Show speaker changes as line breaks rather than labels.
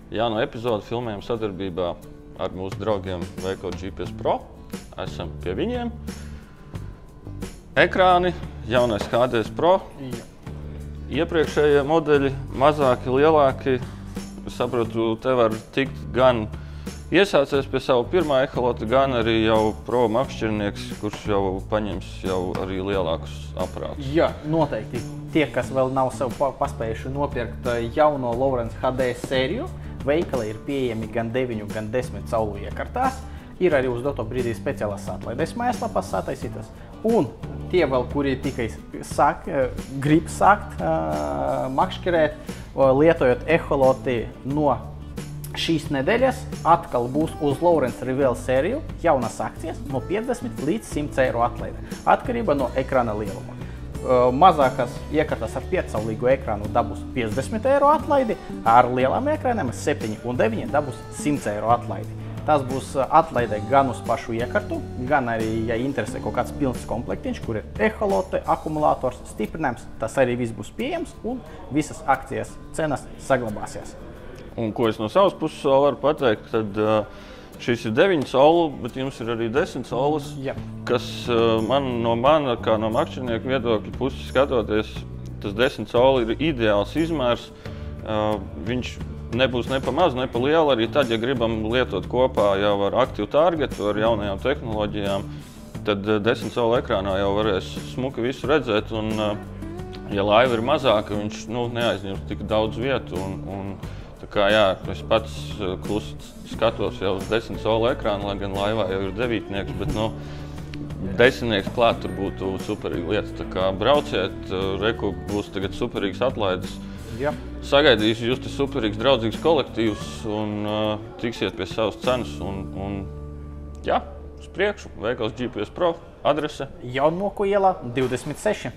Jaunu epizodu filmējam sadarbībā ar mūsu draugiem Veikals GPS Pro. Esam pie viņiem. Ekrāni, jaunais HDS Pro. Iepriekšējie modeļi mazāki, lielāki. Es saprotu, te var tikt gan iesācies pie savu pirmā eholota, gan arī jau pro makšķernieks, kurš jau paņems jau arī lielākus aparātus.
Jā, noteikti. Tie, kas vēl nav sev paspējuši nopirkt jauno Lowrance HDS sēriju, veikali ir pieejami gan 9, gan 10 saulu iekartās. Ir arī uz doto brīdī speciālās atlaides mājaslapās sataisītas. Un tie vēl, kuri tikai grib sākt makšķerēt, lietojot eholoti no šīs nedēļas, atkal būs uz Lowrance Reveal sēriju jaunas akcijas no 50 līdz 100 eiro atlaide, atkarībā no ekrāna lieluma. Mazākās iekartas ar 5-saulīgu ekrānu dabūs 50 eiro atlaidi, ar lielām ekrāniem 7 un 9 dabūs 100 eiro atlaidi. Tas būs atlaide gan uz pašu iekartu, gan arī, ja interesē kaut kāds pilns komplektiņš, kur ir eholote, akumulators, stiprinājums, tas arī viss būs pieejams un visas akcijas cenas saglabāsies.
Un ko es no savas puses varu pateikt, tad šis ir 9 saulu, bet jums ir arī 10 saules, kas no mana, kā no makšķernieku viedokļa puses skatoties, tas 10 saulu ir ideāls izmērs. Viņš nebūs ne pa maz, ne pa lielu, arī tad, ja gribam lietot kopā jau ar Active Targetu, ar jaunajām tehnoloģijām, tad 10 saulu ekrānā jau varēs smuki visu redzēt, un ja laiva ir mazāka, viņš neaizņems tik daudz vietu. Tā kā jā, es pats klusi skatos jau uz 10 saulu ekrānu, lai gan laivā jau ir 9-nieks, bet 10-nieks klāt tur būtu superīga lieta. Tā kā brauciet, reku būs tagad superīgas atlaides. Sagaidīšu jūs te superīgs, draudzīgs kolektīvs un tiksiet pie savas cenas. Jā, uz priekšu, Veikals GPS Pro, adrese.
Jaunmoku ielā 26.